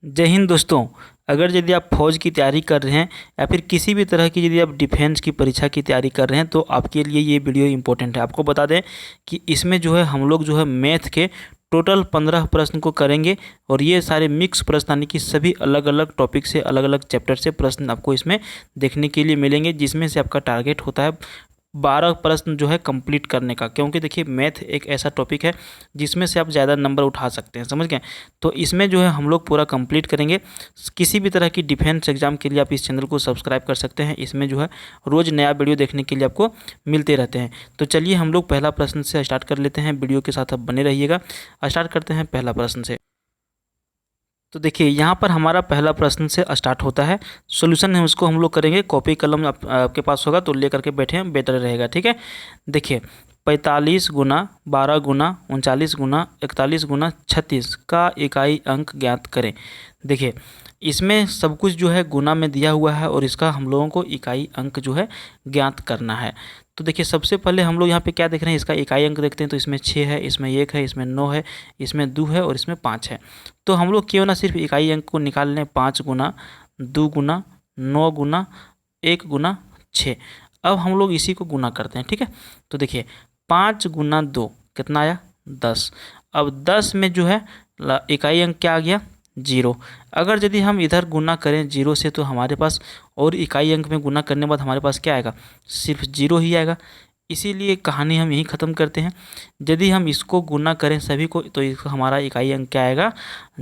जय हिंद दोस्तों। अगर यदि आप फौज की तैयारी कर रहे हैं या फिर किसी भी तरह की यदि आप डिफेंस की परीक्षा की तैयारी कर रहे हैं तो आपके लिए ये वीडियो इम्पोर्टेंट है। आपको बता दें कि इसमें जो है हम लोग जो है मैथ के टोटल 15 प्रश्न को करेंगे और ये सारे मिक्स प्रश्न यानी कि सभी अलग अलग टॉपिक से अलग अलग चैप्टर से प्रश्न आपको इसमें देखने के लिए मिलेंगे, जिसमें से आपका टारगेट होता है 12 प्रश्न जो है कंप्लीट करने का। क्योंकि देखिए मैथ एक ऐसा टॉपिक है जिसमें से आप ज़्यादा नंबर उठा सकते हैं, समझ गए। तो इसमें जो है हम लोग पूरा कंप्लीट करेंगे। किसी भी तरह की डिफेंस एग्जाम के लिए आप इस चैनल को सब्सक्राइब कर सकते हैं। इसमें जो है रोज़ नया वीडियो देखने के लिए आपको मिलते रहते हैं। तो चलिए हम लोग पहला प्रश्न से स्टार्ट कर लेते हैं। वीडियो के साथ आप बने रहिएगा। स्टार्ट करते हैं पहला प्रश्न से। तो देखिए यहाँ पर हमारा पहला प्रश्न से स्टार्ट होता है। सॉल्यूशन है उसको हम लोग करेंगे। कॉपी कलम आपके पास होगा तो ले करके बैठे बेटर रहेगा, ठीक है। देखिए 45 गुना 12 गुना 39 गुना 41 गुना 36 का इकाई अंक ज्ञात करें। देखिए इसमें सब कुछ जो है गुना में दिया हुआ है और इसका हम लोगों को इकाई अंक जो है ज्ञात करना है। तो देखिए सबसे पहले हम लोग यहाँ पे क्या देख रहे हैं, इसका इकाई अंक देखते हैं। तो इसमें 6 है, इसमें 1 है, इसमें 9 है, इसमें 2 है और इसमें 5 है। तो हम लोग क्यों ना सिर्फ इकाई अंक को निकाल लें। 5 गुना 2 गुना 9 गुना 1 गुना 6। अब हम लोग इसी को गुना करते हैं, ठीक है। तो देखिए 5 गुना 2 कितना आया 10। अब 10 में जो है इकाई अंक क्या आ गया 0। अगर यदि हम इधर गुना करें 0 से तो हमारे पास और इकाई अंक में गुना करने के बाद हमारे पास क्या आएगा, सिर्फ 0 ही आएगा। इसीलिए कहानी हम यहीं ख़त्म करते हैं। यदि हम इसको गुना करें सभी को तो इसका हमारा इकाई अंक क्या आएगा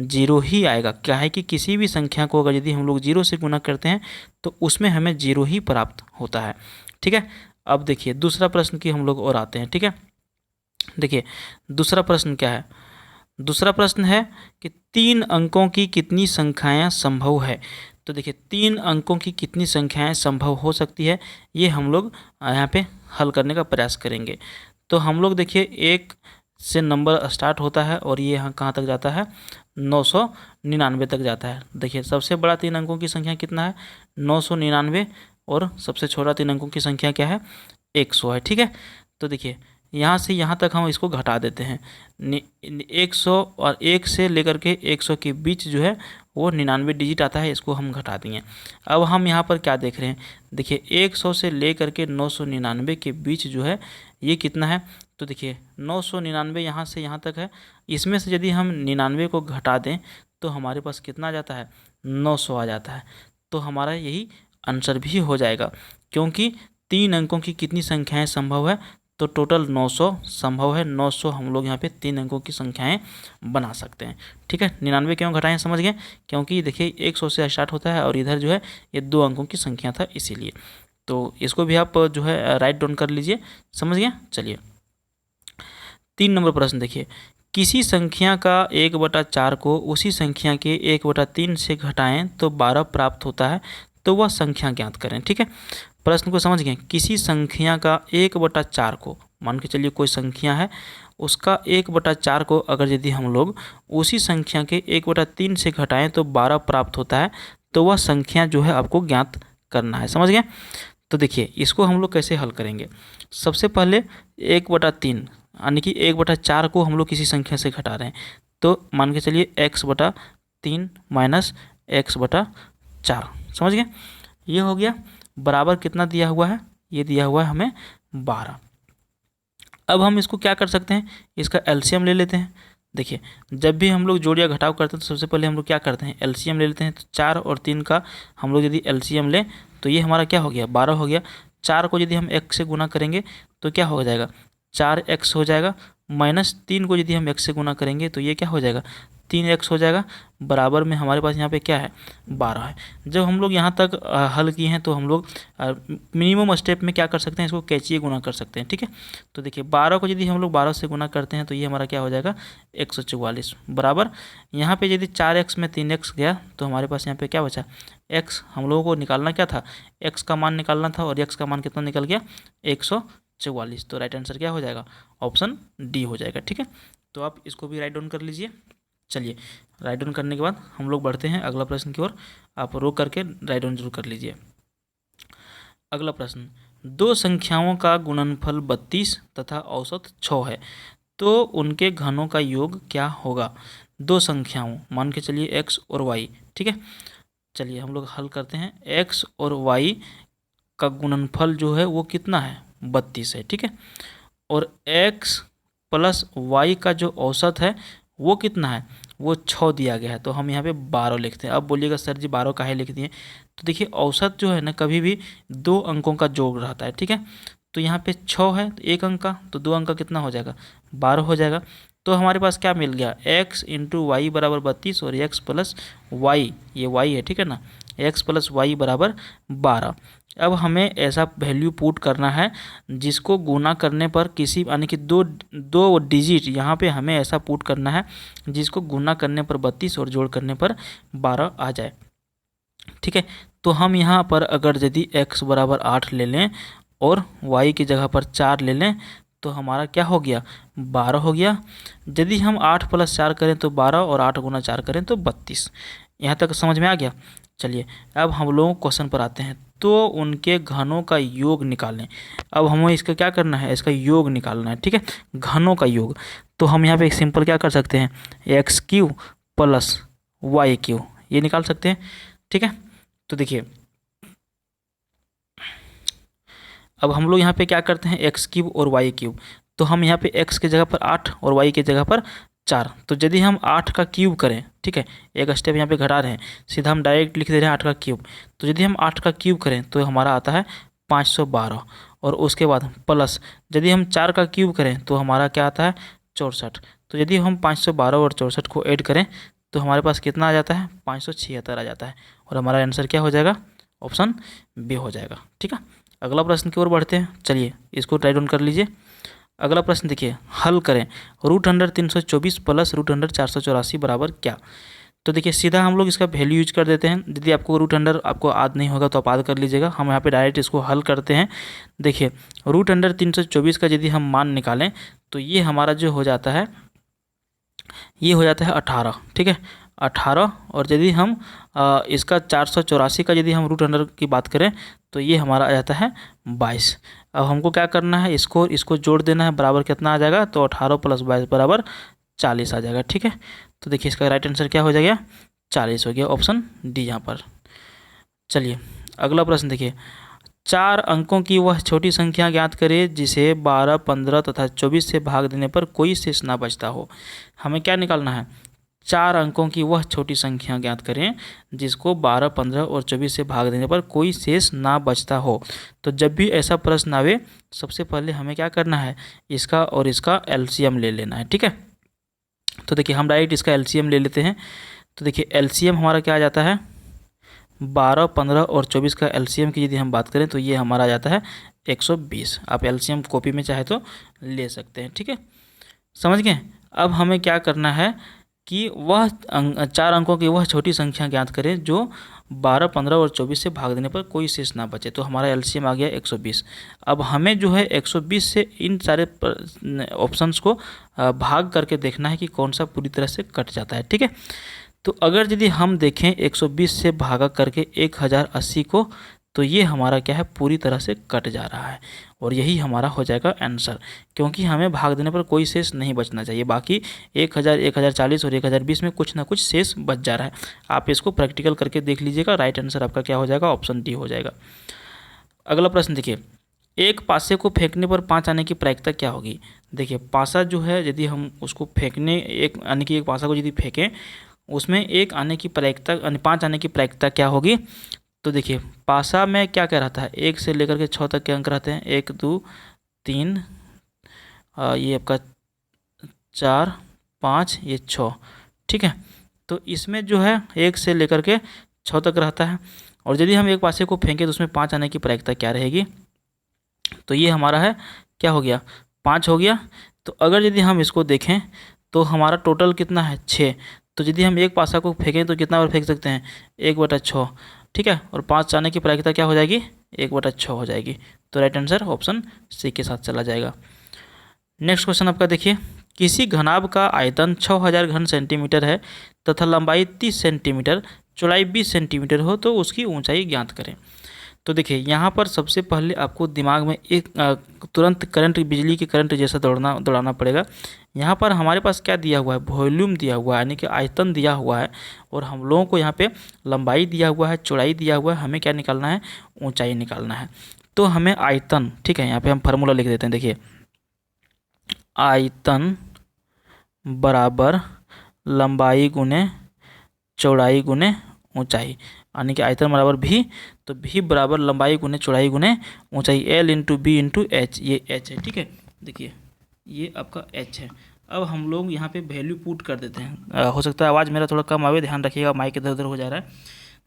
0 ही आएगा। क्या है कि किसी भी संख्या को अगर यदि हम लोग 0 से गुना करते हैं तो उसमें हमें 0 ही प्राप्त होता है, ठीक है। अब देखिए दूसरा प्रश्न की हम लोग और आते हैं, ठीक है। देखिए दूसरा प्रश्न क्या है। दूसरा प्रश्न है कि 3 अंकों की कितनी संख्याएं संभव है। तो देखिए 3 अंकों की कितनी संख्याएं संभव हो सकती है ये हम लोग यहाँ पे हल करने का प्रयास करेंगे। तो हम लोग देखिए 1 से नंबर स्टार्ट होता है और ये यहाँ कहाँ तक जाता है 999 तक जाता है। देखिए सबसे बड़ा 3 अंकों की संख्या कितना है 999 और सबसे छोटा 3 अंकों की संख्या क्या है 100 है, ठीक है। तो देखिए यहाँ से यहाँ तक हम इसको घटा देते हैं। 100 और 1 से लेकर के 100 के बीच जो है वो 99 डिजिट आता है, इसको हम घटा दिए। अब हम यहाँ पर क्या देख रहे हैं, देखिए 100 से लेकर के 999 के बीच जो है ये कितना है। तो देखिए 999 यहाँ से यहाँ तक है। इसमें से यदि हम 99 को घटा दें तो हमारे पास कितना आ जाता है 900 आ जाता है। तो हमारा यही आंसर भी हो जाएगा, क्योंकि 3 अंकों की कितनी संख्याएं संभव है तो टोटल 900 संभव है। 900 हम लोग यहाँ पे 3 अंकों की संख्याएं बना सकते हैं, ठीक है। 99 क्यों घटाएं समझ गए, क्योंकि देखिए 100 से स्टार्ट होता है और इधर जो है ये 2 अंकों की संख्या था इसीलिए। तो इसको भी आप जो है राइट डाउन कर लीजिए, समझ गए। चलिए 3 नंबर प्रश्न देखिए। किसी संख्या का 1/4 को उसी संख्या के 1/3 से घटाएं तो 12 प्राप्त होता है, तो वह संख्या ज्ञात करें, ठीक है। प्रश्न को समझ गए। किसी संख्या का 1/4 को, मान के चलिए कोई संख्या है उसका 1/4 को अगर यदि हम लोग उसी संख्या के 1/3 से घटाएं तो 12 प्राप्त होता है, तो वह संख्या जो है आपको ज्ञात करना है, समझ गए। तो देखिए इसको हम लोग कैसे हल करेंगे। सबसे पहले 1/3 यानी कि 1/4 को हम लोग किसी संख्या से घटा रहे हैं, तो मान के चलिए x/3 माइनस x/4, समझ गए। ये हो गया। बराबर कितना दिया हुआ है, ये दिया हुआ है हमें 12। अब हम इसको क्या कर सकते हैं, इसका एलसीएम ले लेते हैं। देखिए जब भी हम लोग जोड़ या घटाव करते हैं तो सबसे पहले हम लोग क्या करते हैं एलसीएम ले लेते हैं। तो 4 और 3 का हम लोग यदि एलसीएम लें तो ये हमारा क्या हो गया 12 हो गया। 4 को यदि हम x से गुना करेंगे तो क्या हो जाएगा 4x हो जाएगा, माइनस 3 को यदि हम x से गुना करेंगे तो ये क्या हो जाएगा 3x हो जाएगा। बराबर में हमारे पास यहाँ पे क्या है 12 है। जब हम लोग यहाँ तक हल किए हैं तो हम लोग मिनिमम स्टेप में क्या कर सकते हैं, इसको कैचिए गुना कर सकते हैं, ठीक है। तो देखिए 12 को यदि हम लोग 12 से गुना करते हैं तो ये हमारा क्या हो जाएगा 144। बराबर यहाँ पे यदि 4x में 3x गया तो हमारे पास यहाँ पे क्या बचा x। हम लोगों को निकालना क्या था x का मान निकालना था और x का मान कितना निकल गया 144। तो राइट आंसर क्या हो जाएगा ऑप्शन डी हो जाएगा, ठीक है। तो आप इसको भी राइट डाउन कर लीजिए। चलिए राइट डाउन करने के बाद हम लोग बढ़ते हैं अगला प्रश्न की ओर। आप रोक करके राइट डाउन जरूर कर लीजिए। अगला प्रश्न, 2 संख्याओं का गुणनफल 32 तथा औसत 6 है, तो उनके घनों का योग क्या होगा। दो संख्याओं, मान के चलिए एक्स और वाई, ठीक है। चलिए हम लोग हल करते हैं। एक्स और वाई का गुणनफल जो है वो कितना है, 32 है, ठीक है। और एक्स प्लस वाई का जो औसत है वो कितना है, वो 6 दिया गया है, तो हम यहाँ पे 12 लिखते हैं। अब बोलिएगा सर जी 12 काहे लिख दिए, तो देखिए औसत जो है ना कभी भी 2 अंकों का जोड़ रहता है, ठीक है। तो यहाँ पे 6 है तो 1 अंक का, तो 2 अंक का कितना हो जाएगा, 12 हो जाएगा। तो हमारे पास क्या मिल गया, x इंटू वाई बराबर 32 और x प्लस वाई, ये y है, ठीक है ना, x प्लस वाई बराबर 12। अब हमें ऐसा वैल्यू पुट करना है जिसको गुना करने पर किसी यानी कि दो डिजिट यहाँ पे हमें ऐसा पुट करना है जिसको गुना करने पर 32 और जोड़ करने पर 12 आ जाए, ठीक है। तो हम यहाँ पर अगर यदि x बराबर 8 ले लें और y की जगह पर 4 ले लें तो हमारा क्या हो गया, 12 हो गया। यदि हम 8 प्लस 4 करें तो 12 और 8 गुना 4 करें तो 32। यहाँ तक समझ में आ गया। चलिए अब हम लोग क्वेश्चन पर आते हैं। तो उनके घनों का योग निकालें। अब हमें इसका क्या करना है, इसका योग निकालना है, ठीक है, घनों का योग। तो हम यहाँ पे एक सिंपल क्या कर सकते हैं, X Q plus Y Q, ये निकाल सकते हैं, ठीक है। तो देखिए अब हम लोग यहाँ पे क्या करते हैं, एक्स क्यूब और वाई क्यूब। तो हम यहाँ पे एक्स की जगह पर 8 और वाई की जगह पर 4। तो यदि हम 8 का क्यूब करें, ठीक है, एक स्टेप यहाँ पे घटा रहे हैं, सीधा हम डायरेक्ट लिख दे रहे हैं 8 का क्यूब। तो यदि हम 8 का क्यूब करें तो हमारा आता है 512। और उसके बाद प्लस यदि हम 4 का क्यूब करें तो हमारा क्या आता है 64। तो यदि हम 512 और 64 को ऐड करें तो हमारे पास कितना आ जाता है, 576 आ जाता है। और हमारा आंसर क्या हो जाएगा, ऑप्शन बी हो जाएगा, ठीक है। अगला प्रश्न की ओर बढ़ते हैं। चलिए इसको राइट डाउन कर लीजिए। अगला प्रश्न देखिए, हल करें √324 प्लस √484 बराबर क्या। तो देखिए सीधा हम लोग इसका वैल्यू यूज कर देते हैं। यदि आपको √100 आपको याद नहीं होगा तो आप याद कर लीजिएगा। हम यहाँ पे डायरेक्ट इसको हल करते हैं। देखिए √324 का यदि हम मान निकालें तो ये हमारा जो हो जाता है, ये हो जाता है 18, ठीक है, 18। और यदि हम इसका 484 का यदि हम √100 की बात करें तो ये हमारा आ जाता है 22। अब हमको क्या करना है, इसको जोड़ देना है, बराबर कितना आ जाएगा, तो 18 प्लस 22 बराबर 40 आ जाएगा, ठीक है। तो देखिए इसका राइट आंसर क्या हो जाएगा, 40 हो गया, ऑप्शन डी यहाँ पर। चलिए अगला प्रश्न देखिए, 4 अंकों की वह छोटी संख्या ज्ञात करें जिसे 12, 15 तथा 24 से भाग देने पर कोई शेष ना बचता हो। हमें क्या निकालना है, 4 अंकों की वह छोटी संख्या ज्ञात करें जिसको 12, 15 और 24 से भाग देने पर कोई शेष ना बचता हो। तो जब भी ऐसा प्रश्न आवे सबसे पहले हमें क्या करना है, इसका और इसका एलसीएम ले लेना है, ठीक है। तो देखिए हम डायरेक्ट इसका एलसीएम ले लेते हैं। तो देखिए एलसीएम हमारा क्या आ जाता है, 12, 15 और 24 का एलसीएम की यदि हम बात करें तो ये हमारा आ जाता है 120। आप एलसीएम कॉपी में चाहे तो ले सकते हैं, ठीक है, समझ गए। अब हमें क्या करना है कि वह 4 अंकों की वह छोटी संख्या ज्ञात करें जो 12, 15 और 24 से भाग देने पर कोई शेष ना बचे। तो हमारा एलसीएम आ गया 120। अब हमें जो है 120 से इन सारे ऑप्शंस को भाग करके देखना है कि कौन सा पूरी तरह से कट जाता है, ठीक है। तो अगर यदि हम देखें 120 से भागा करके 1080 को, तो ये हमारा क्या है, पूरी तरह से कट जा रहा है और यही हमारा हो जाएगा आंसर, क्योंकि हमें भाग देने पर कोई शेष नहीं बचना चाहिए। बाकी 1000, 1040 और 1020 में कुछ ना कुछ शेष बच जा रहा है। आप इसको प्रैक्टिकल करके देख लीजिएगा, राइट आंसर आपका क्या हो जाएगा, ऑप्शन डी हो जाएगा। अगला प्रश्न देखिए, एक पासे को फेंकने पर 5 आने की प्रायिकता क्या होगी। देखिए पासा जो है यदि हम उसको फेंकने, एक यानी कि एक पासा को यदि फेंकें उसमें 1 आने की प्रायिकता यानी 5 आने की प्रायिकता क्या होगी। तो देखिए पासा में क्या क्या रहता है, 1 से लेकर के 6 तक के अंक रहते हैं, 1, 2, 3, ये आपका 4, 5, ये 6, ठीक है। तो इसमें जो है 1 से लेकर के 6 तक रहता है। और यदि हम एक पासे को फेंकें तो उसमें 5 आने की प्रायिकता क्या रहेगी, तो ये हमारा है क्या हो गया, 5 हो गया। तो अगर यदि हम इसको देखें तो हमारा टोटल कितना है, 6। तो यदि हम एक पासा को फेंकें तो कितना बार फेंक सकते हैं, 1/6, ठीक है। और 5 आने की प्रायिकता क्या हो जाएगी, 1/6 हो जाएगी। तो राइट आंसर ऑप्शन सी के साथ चला जाएगा। नेक्स्ट क्वेश्चन आपका देखिए, किसी घनाभ का आयतन 6000 घन सेंटीमीटर है तथा लंबाई 30 सेंटीमीटर, चौड़ाई 20 सेंटीमीटर हो तो उसकी ऊंचाई ज्ञात करें। तो देखिए यहाँ पर सबसे पहले आपको दिमाग में एक तुरंत करंट, बिजली के करंट जैसा दौड़ाना पड़ेगा। यहाँ पर हमारे पास क्या दिया हुआ है, वॉल्यूम दिया हुआ है, यानी कि आयतन दिया हुआ है, और हम लोगों को यहाँ पे लंबाई दिया हुआ है, चौड़ाई दिया हुआ है, हमें क्या निकालना है, ऊंचाई निकालना है। तो हमें आयतन, ठीक है, यहाँ पे हम फार्मूला लिख देते हैं। देखिए आयतन बराबर लंबाई गुने चौड़ाई गुने ऊंचाई, यानी कि आयतन बराबर भी, तो भी बराबर लंबाई गुने चौड़ाई गुने ऊंचाई, L into B into H, ये एच है, ठीक है। देखिए ये आपका एच है। अब हम लोग यहाँ पे वैल्यू पुट कर देते हैं। हो सकता है आवाज़ मेरा थोड़ा कम आवे, ध्यान रखिएगा, माइक इधर उधर हो जा रहा है।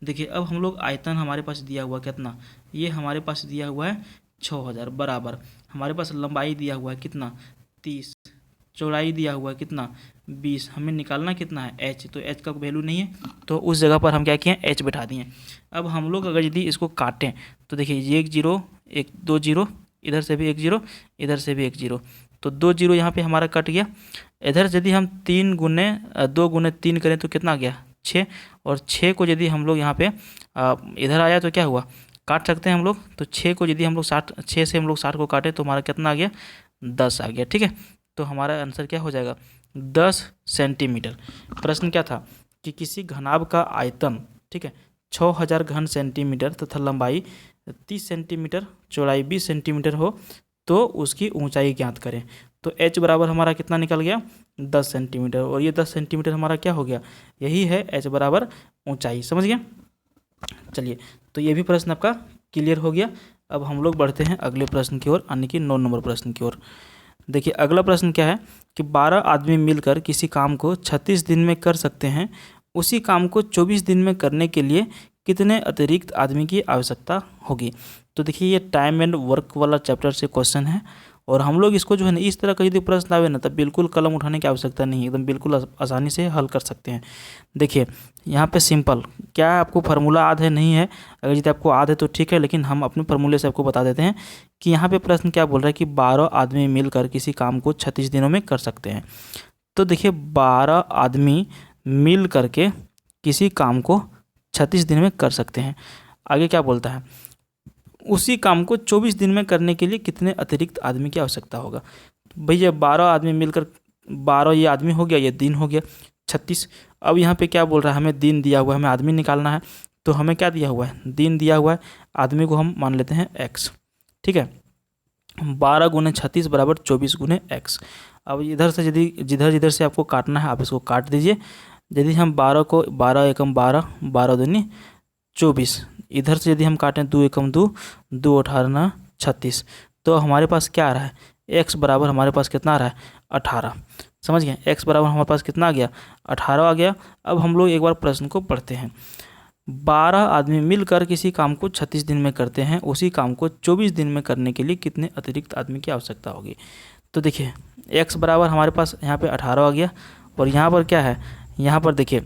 देखिए अब हम लोग आयतन हमारे पास दिया हुआ कितना, ये हमारे पास दिया हुआ है 6000 बराबर, हमारे पास लंबाई दिया हुआ है कितना 30, चौड़ाई दिया हुआ है कितना 20, हमें निकालना कितना है एच, तो एच का वैल्यू नहीं है, तो उस जगह पर हम क्या किए, एच बैठा दिए। अब हम लोग अगर यदि इसको काटें तो देखिए ये 1 0 1 2 0, इधर से भी 1 0, इधर से भी 1 0, तो 2 0 यहाँ पे हमारा कट गया। इधर यदि हम 3 गुने 2 गुने 3 करें तो कितना आ गया 6, और 6 को यदि हम लोग यहाँ पे इधर आया तो क्या हुआ, काट सकते हैं हम लोग। तो 6 को यदि हम लोग 6 से हम लोग 60 को काटें तो हमारा कितना आ गया 10 आ गया, ठीक है। तो हमारा आंसर क्या हो जाएगा 10 सेंटीमीटर। प्रश्न क्या था कि किसी घनाभ का आयतन, ठीक है, 6000 घन सेंटीमीटर तथा लंबाई 30 सेंटीमीटर, चौड़ाई 20 सेंटीमीटर हो तो उसकी ऊंचाई ज्ञात करें। तो h बराबर हमारा कितना निकल गया 10 सेंटीमीटर, और ये 10 सेंटीमीटर हमारा क्या हो गया, यही है h बराबर ऊंचाई। समझ गए। चलिए तो ये भी प्रश्न आपका क्लियर हो गया। अब हम लोग बढ़ते हैं अगले प्रश्न की ओर, यानी कि 9 नंबर प्रश्न की ओर। देखिए अगला प्रश्न क्या है कि 12 आदमी मिलकर किसी काम को 36 दिन में कर सकते हैं, उसी काम को 24 दिन में करने के लिए कितने अतिरिक्त आदमी की आवश्यकता होगी। तो देखिए ये टाइम एंड वर्क वाला चैप्टर से क्वेश्चन है, और हम लोग इसको जो है ना इस तरह का यदि प्रश्न आवे ना तब बिल्कुल कलम उठाने की आवश्यकता नहीं है, एकदम बिल्कुल आसानी से हल कर सकते हैं। देखिए यहाँ पे सिंपल क्या है, आपको फार्मूला याद है नहीं है, अगर यदि आपको याद है तो ठीक है, लेकिन हम अपने फार्मूले से आपको बता देते हैं कि यहाँ पे प्रश्न क्या बोल रहा है कि 12 आदमी मिलकर किसी काम को 36 दिनों में कर सकते हैं। तो देखिए 12 आदमी मिल करके किसी काम को 36 दिन में कर सकते हैं। आगे क्या बोलता है, उसी काम को 24 दिन में करने के लिए कितने अतिरिक्त आदमी की आवश्यकता होगा। भैया 12 आदमी मिलकर 12 ये आदमी हो गया, ये दिन हो गया 36। अब यहाँ पे क्या बोल रहा है, हमें दिन दिया हुआ है, हमें आदमी निकालना है, तो हमें क्या दिया हुआ है, दिन दिया हुआ है, आदमी को हम मान लेते हैं x, ठीक है। 12 गुने 36 बराबर 24 गुने x। अब इधर से यदि जिधर से आपको काटना है आप इसको काट दीजिए। यदि हम 12 को 12 एकम 12, 12 दूनी 24, इधर से यदि हम काटें 2 एकम 2, 2 18 36, तो हमारे पास क्या आ रहा है x बराबर हमारे पास कितना आ रहा है 18। समझ गए, x बराबर हमारे पास कितना आ गया 18 आ गया। अब हम लोग एक बार प्रश्न को पढ़ते हैं। 12 आदमी मिलकर किसी काम को 36 दिन में करते हैं, उसी काम को 24 दिन में करने के लिए कितने अतिरिक्त आदमी की आवश्यकता होगी। तो देखिए x बराबर हमारे पास यहाँ पे 18 आ गया, और यहाँ पर क्या है, यहाँ पर देखिए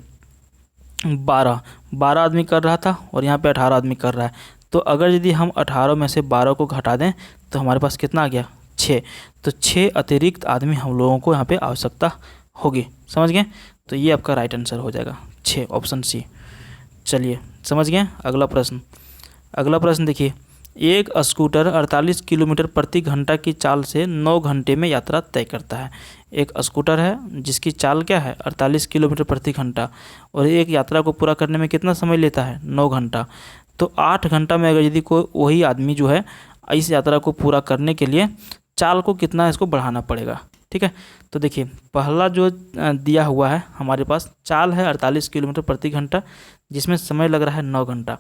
12 आदमी कर रहा था और यहाँ पे 18 आदमी कर रहा है। तो अगर यदि हम 18 में से 12 को घटा दें तो हमारे पास कितना आ गया 6। तो 6 अतिरिक्त आदमी हम लोगों को यहाँ पे आवश्यकता होगी। समझ गए, तो ये आपका राइट आंसर हो जाएगा 6, ऑप्शन सी। चलिए समझ गए। अगला प्रश्न देखिए, एक स्कूटर 48 किलोमीटर प्रति घंटा की चाल से 9 घंटे में यात्रा तय करता है। एक स्कूटर है जिसकी चाल क्या है 48 किलोमीटर प्रति घंटा, और एक यात्रा को पूरा करने में कितना समय लेता है 9 घंटा। तो 8 घंटा में अगर यदि कोई वही आदमी जो है इस यात्रा को पूरा करने के लिए चाल को कितना इसको बढ़ाना पड़ेगा। ठीक है, तो देखिए पहला जो दिया हुआ है हमारे पास चाल है 48 किलोमीटर प्रति घंटा, जिसमें समय लग रहा है 9 घंटा।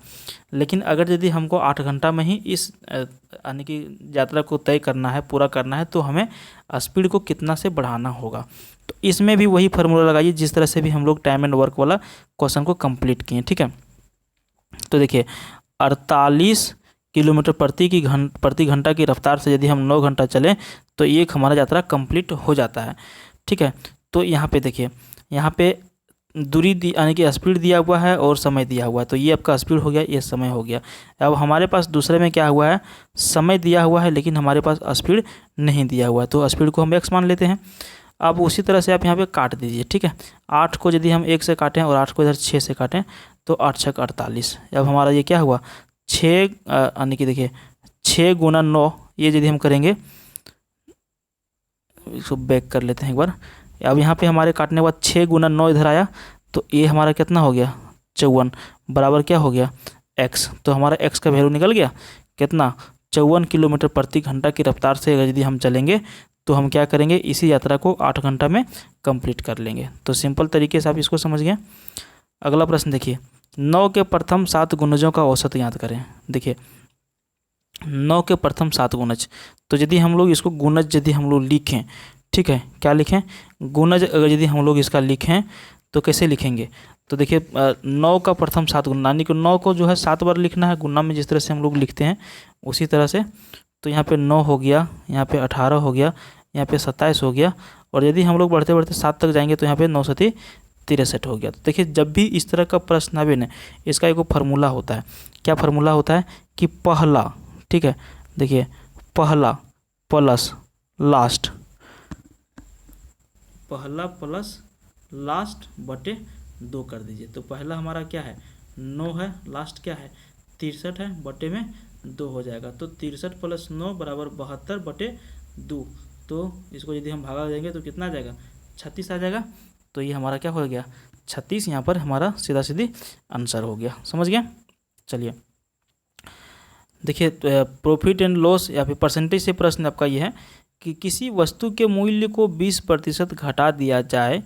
लेकिन अगर यदि हमको 8 घंटा में ही इस यानी कि यात्रा को तय करना है, पूरा करना है, तो हमें स्पीड को कितना से बढ़ाना होगा। तो इसमें भी वही फार्मूला लगाइए जिस तरह से भी हम लोग टाइम एंड वर्क वाला क्वेश्चन को कंप्लीट किए। ठीक है, तो देखिए 48 किलोमीटर प्रति घंटा की रफ्तार से यदि हम 9 घंटा चलें तो एक हमारा यात्रा कंप्लीट हो जाता है। ठीक है, तो यहाँ पे देखिए, यहाँ पे दूरी यानी कि स्पीड दिया हुआ है और समय दिया हुआ है, तो ये आपका स्पीड हो गया, ये समय हो गया। अब हमारे पास दूसरे में क्या हुआ है, समय दिया हुआ है लेकिन हमारे पास स्पीड नहीं दिया हुआ है, तो स्पीड को हम x मान लेते हैं। अब उसी तरह से आप यहाँ पे काट दीजिए। ठीक है, 8 को यदि हम 1 से काटें और 8 को इधर 6 से काटें तो 8 छक 48। अब हमारा ये क्या हुआ 6 यानी कि देखिए 6 गुना 9, ये यदि हम करेंगे, इसको बैक कर लेते हैं एक बार। अब यहाँ पे हमारे काटने के बाद 6 गुना 9 इधर आया, तो ये हमारा कितना हो गया 54 बराबर क्या हो गया x। तो हमारा x का वैल्यू निकल गया कितना 54 किलोमीटर प्रति घंटा की रफ्तार से यदि हम चलेंगे तो हम क्या करेंगे, इसी यात्रा को 8 घंटा में कंप्लीट कर लेंगे। तो सिंपल तरीके से आप इसको समझ गए। अगला प्रश्न देखिए, 9 के प्रथम 7 गुणजों का औसत याद करें। देखिए 9 के प्रथम 7 गुणज, तो यदि हम लोग इसको गुणज यदि हम लोग लिखें, ठीक है, क्या लिखें गुणज, अगर यदि हम लोग इसका लिखें तो कैसे लिखेंगे, तो देखिए 9 का प्रथम 7 गुना, यानी कि 9 को जो है 7 बार लिखना है गुना में, जिस तरह से हम लोग लिखते हैं उसी तरह से। तो यहाँ पे 9 हो गया, यहाँ पे 18 हो गया, यहाँ पे 27 हो गया, और यदि हम लोग बढ़ते बढ़ते 7 तक जाएंगे तो यहाँ पे 9 7 63 हो गया। तो देखिए जब भी इस तरह का प्रश्न आवे ना, इसका एक फार्मूला होता है। क्या फार्मूला होता है कि पहला, ठीक है, देखिए पहला प्लस लास्ट, पहला प्लस लास्ट बटे 2 कर दीजिए। तो पहला हमारा क्या है 9 है, लास्ट क्या है 63 है, बटे में 2 हो जाएगा। तो 63 प्लस 9 बराबर 72 बटे 2। तो इसको यदि हम भागा देंगे तो कितना आ जाएगा 36 आ जाएगा। तो ये हमारा क्या हो गया 36, यहाँ पर हमारा सीधा सीधी आंसर हो गया। समझ गया। चलिए देखिए प्रॉफिट एंड लॉस या फिर परसेंटेज से प्रश्न आपका ये है कि किसी वस्तु के मूल्य को 20% घटा दिया जाए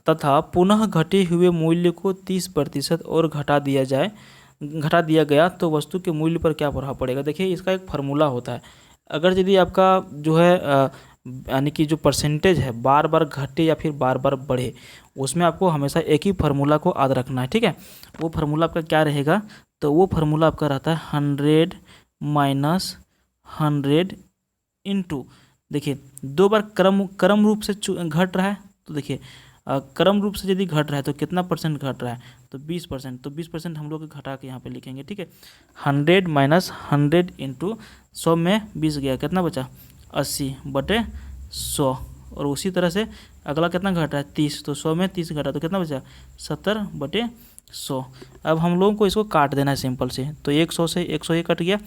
तथा पुनः घटे हुए मूल्य को 30% और घटा दिया गया तो वस्तु के मूल्य पर क्या प्रभाव पड़ेगा। देखिए इसका एक फार्मूला होता है। अगर यदि आपका जो है यानी कि जो परसेंटेज है बार बार घटे या फिर बार बार बढ़े, उसमें आपको हमेशा एक ही फार्मूला को याद रखना है, ठीक है। वो फार्मूला आपका क्या रहेगा, तो वो फार्मूला आपका रहता है 100 माइनस 100 इंटू, देखिए 2 बार क्रम रूप से घट रहा है, तो देखिए क्रम रूप से यदि घट रहा है तो कितना परसेंट घट रहा है, तो 20%। तो 20% हम लोग घटा के यहाँ पे लिखेंगे, ठीक है। 100 माइनस 100 इंटू 100 में 20 गया, कितना बचा 80 बटे 100। और उसी तरह से अगला कितना घट रहा है 30, तो 100 में 30 घटा तो कितना बचा 70 बटे 100। अब हम लोगों को इसको काट देना है सिंपल से। तो 100 से 100 ये कट गया,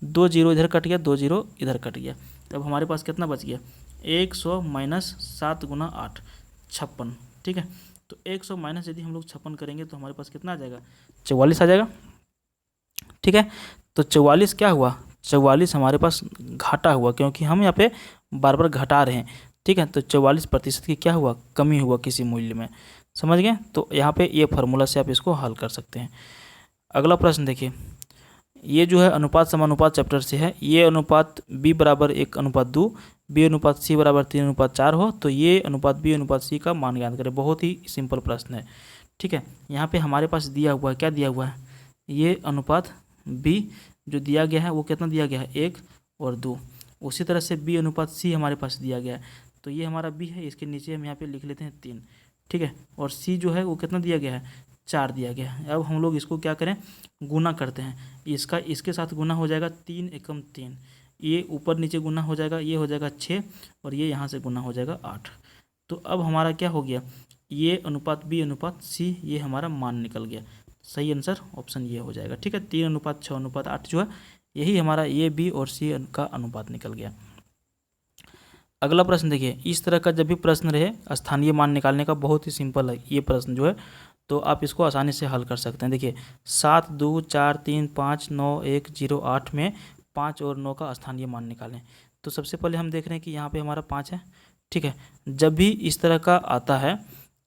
2 जीरो इधर कट गया, 2 जीरो इधर कट गया। तब हमारे पास कितना बच गया 100 माइनस 7 गुना 8 56, ठीक है। तो 100 माइनस यदि हम लोग 56 करेंगे तो हमारे पास कितना आ जाएगा 44 आ जाएगा, ठीक है। तो 44 क्या हुआ 44 हमारे पास घाटा हुआ, क्योंकि हम यहाँ पे बार बार घटा रहे हैं, ठीक है। तो 44% की क्या हुआ कमी हुआ किसी मूल्य में, समझ गए। तो यहाँ पे ये फार्मूला से आप इसको हल कर सकते हैं। अगला प्रश्न देखिए, ये जो है अनुपात समानुपात चैप्टर से है। ये अनुपात b बराबर 1:2, b अनुपात c बराबर 3:4 हो तो ये अनुपात b अनुपात c का मान ज्ञात करें। बहुत ही सिंपल प्रश्न है, ठीक है। यहाँ पे हमारे पास दिया हुआ है, क्या दिया हुआ है, ये अनुपात b जो दिया गया है वो कितना दिया गया है 1 और 2। उसी तरह से b अनुपात c हमारे पास दिया गया है, तो ये हमारा b है, इसके नीचे हम यहाँ पे लिख लेते हैं 3, ठीक है। और c जो है वो कितना दिया गया है 4 दिया गया है। अब हम लोग इसको क्या करें गुना करते हैं, इसका इसके साथ गुना हो जाएगा 3 एकम 3, ये ऊपर नीचे गुना हो जाएगा, ये हो जाएगा 6 और ये यहाँ से गुना हो जाएगा 8। तो अब हमारा क्या हो गया ये अनुपात b अनुपात c, ये हमारा मान निकल गया। सही आंसर ऑप्शन ये हो जाएगा, ठीक है। 3:6:8 जो है यही हमारा ये b और c का अनुपात निकल गया। अगला प्रश्न देखिए, इस तरह का जब भी प्रश्न रहे स्थानीय मान निकालने का बहुत ही सिंपल है ये प्रश्न जो है, तो आप इसको आसानी से हल कर सकते हैं। देखिए 7 2 4 3 5 9 1 0 8 में 5 और 9 का स्थानीय मान निकालें। तो सबसे पहले हम देख रहे हैं कि यहाँ पे हमारा 5 है, ठीक है। जब भी इस तरह का आता है,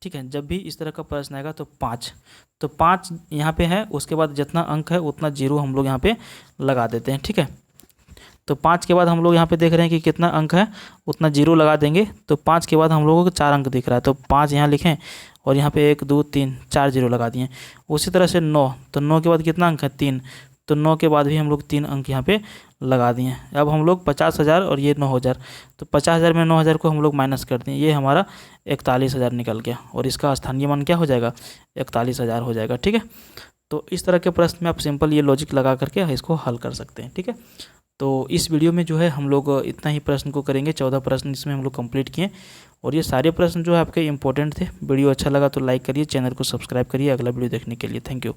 ठीक है, जब भी इस तरह का प्रश्न आएगा तो 5 यहाँ पे है, उसके बाद जितना अंक है उतना जीरो हम लोग यहाँ पे लगा देते हैं, ठीक है। तो 5 के बाद हम लोग यहाँ पे देख रहे हैं कि कितना अंक है उतना जीरो लगा देंगे। तो 5 के बाद हम लोगों को 4 अंक दिख रहा है, तो 5 यहाँ लिखें और यहाँ पे 1 2 3 4 जीरो लगा दिए। उसी तरह से 9, तो 9 के बाद कितना अंक है 3, तो 9 के बाद भी हम लोग 3 अंक यहाँ पे लगा दिए। अब हम लोग 50,000 और ये 9,000, तो 50,000 में 9,000 को हम लोग माइनस कर दिए, ये हमारा 41,000 निकल गया और इसका स्थानीय मान क्या हो जाएगा 41,000 हो जाएगा, ठीक है। तो इस तरह के प्रश्न में आप सिंपल ये लॉजिक लगा करके इसको हल कर सकते हैं, ठीक है। तो इस वीडियो में जो है हम लोग इतना ही प्रश्न को करेंगे, 14 प्रश्न इसमें हम लोग कंप्लीट किए और ये सारे प्रश्न जो है आपके इंपॉर्टेंट थे। वीडियो अच्छा लगा तो लाइक करिए, चैनल को सब्सक्राइब करिए अगला वीडियो देखने के लिए। Thank you.